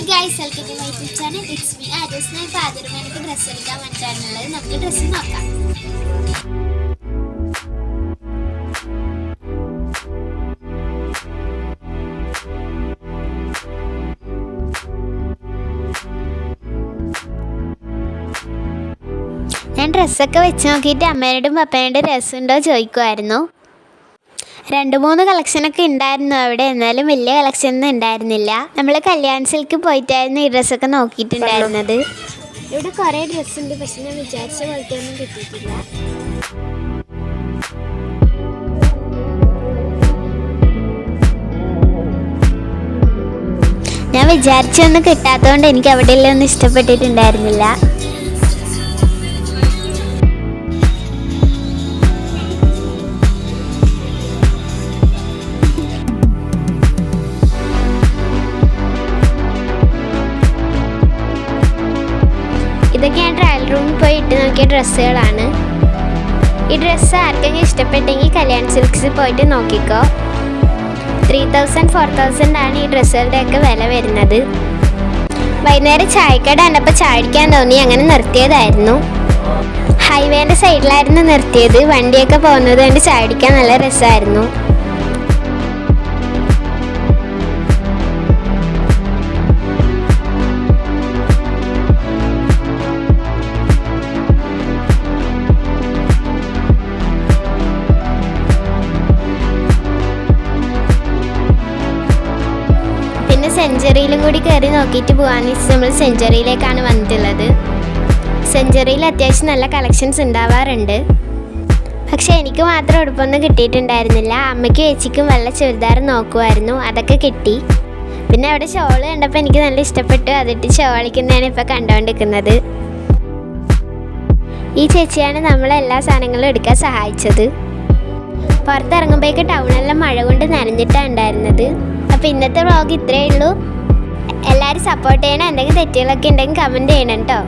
Hi guys, welcome to my YouTube channel. It's me ആരോസ്. ഞാൻ ഫാദറും എനിക്ക് ഡ്രസ്സ് എടുക്കാൻ വേണ്ടിയിട്ടാണുള്ളത്. നമുക്ക് ഡ്രസ്സ് നോക്കാം. ഞാൻ ഡ്രസ്സൊക്കെ വെച്ച് നോക്കിയിട്ട് അമ്മേനോടും പപ്പേനോടും രസമുണ്ടോ ചോദിക്കുമായിരുന്നു. 2-3 കളക്ഷനൊക്കെ ഉണ്ടായിരുന്നു അവിടെ, എന്നാലും വലിയ കളക്ഷനൊന്നും ഉണ്ടായിരുന്നില്ല. നമ്മൾ കല്യാൺ സിൽക്ക് പോയിട്ടായിരുന്നു ഈ ഡ്രസ്സൊക്കെ നോക്കിയിട്ടുണ്ടായിരുന്നത്. ഇവിടെ കുറേ ഡ്രസ്സുണ്ട്, പക്ഷെ ഞാൻ വിചാരിച്ച പോലത്തെ ഒന്നും കിട്ടിയിട്ടില്ല. ഞാൻ വിചാരിച്ചൊന്നും കിട്ടാത്തതുകൊണ്ട് എനിക്ക് അവിടെയെല്ലാം ഒന്നും ഇഷ്ടപ്പെട്ടിട്ടുണ്ടായിരുന്നില്ല. ഇതൊക്കെ ഞാൻ ട്രയൽ റൂമിൽ പോയി ഇട്ട് നോക്കിയ ഡ്രസ്സുകളാണ്. ഈ ഡ്രസ്സ് ആർക്കെങ്കിലും ഇഷ്ടപ്പെട്ടെങ്കിൽ കല്യാൺ സിൽക്സിൽ പോയിട്ട് നോക്കിക്കോ. 3000-4000 ആണ് ഈ ഡ്രസ്സുകളുടെയൊക്കെ വില വരുന്നത്. വൈകുന്നേരം ചായക്കട കണ്ടപ്പോൾ ചായ അടിക്കാൻ തോന്നി, അങ്ങനെ നിർത്തിയതായിരുന്നു. ഹൈവേൻ്റെ സൈഡിലായിരുന്നു നിർത്തിയത്. വണ്ടിയൊക്കെ പോകുന്നത് കൊണ്ട് ചായ അടിക്കാൻ നല്ല രസമായിരുന്നു. സെഞ്ചുറിയിലും കൂടി കയറി നോക്കിയിട്ട് പോകാമെന്ന് വെച്ചാൽ നമ്മൾ സെഞ്ചുറിയിലേക്കാണ് വന്നിട്ടുള്ളത്. സെഞ്ചുറിയിൽ അത്യാവശ്യം നല്ല കളക്ഷൻസ് ഉണ്ടാവാറുണ്ട്. പക്ഷേ എനിക്ക് മാത്രം ഉടുപ്പൊന്നും കിട്ടിയിട്ടുണ്ടായിരുന്നില്ല. അമ്മയ്ക്കും ചേച്ചിക്കും വെള്ള ചുരിദാർ നോക്കുമായിരുന്നു, അതൊക്കെ കിട്ടി. പിന്നെ അവിടെ ഷോള് കണ്ടപ്പോൾ എനിക്ക് നല്ല ഇഷ്ടപ്പെട്ടു. അതിട്ട് ഷോളിക്കുന്നതാണ് ഇപ്പോൾ കണ്ടുകൊണ്ടിരിക്കുന്നത്. ഈ ചേച്ചിയാണ് നമ്മളെല്ലാ സാധനങ്ങളും എടുക്കാൻ സഹായിച്ചത്. പുറത്തിറങ്ങുമ്പോഴേക്ക് ടൗണെല്ലാം മഴ കൊണ്ട് നനഞ്ഞിട്ടാണ് ഉണ്ടായിരുന്നത്. അപ്പോൾ ഇന്നത്തെ വ്ളോഗ് ഇത്രയേ ഉള്ളൂ. എല്ലാവരും സപ്പോർട്ട് ചെയ്യണം. എന്തെങ്കിലും തെറ്റുകളൊക്കെ ഉണ്ടെങ്കിൽ കമൻറ്റ് ചെയ്യണം കേട്ടോ.